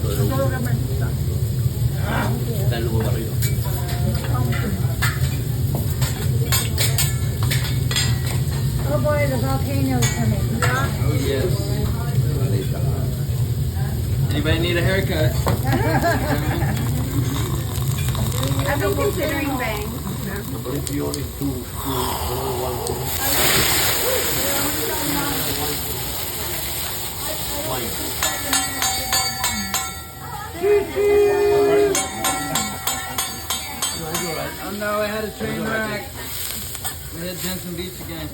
Dalawa ba rin? Oh boy, the volcano's coming. Oh yes. Anybody need a haircut? I've been considering bangs. But if you only two, one. Oh no, I had a train wreck. We hit Jensen Beach again.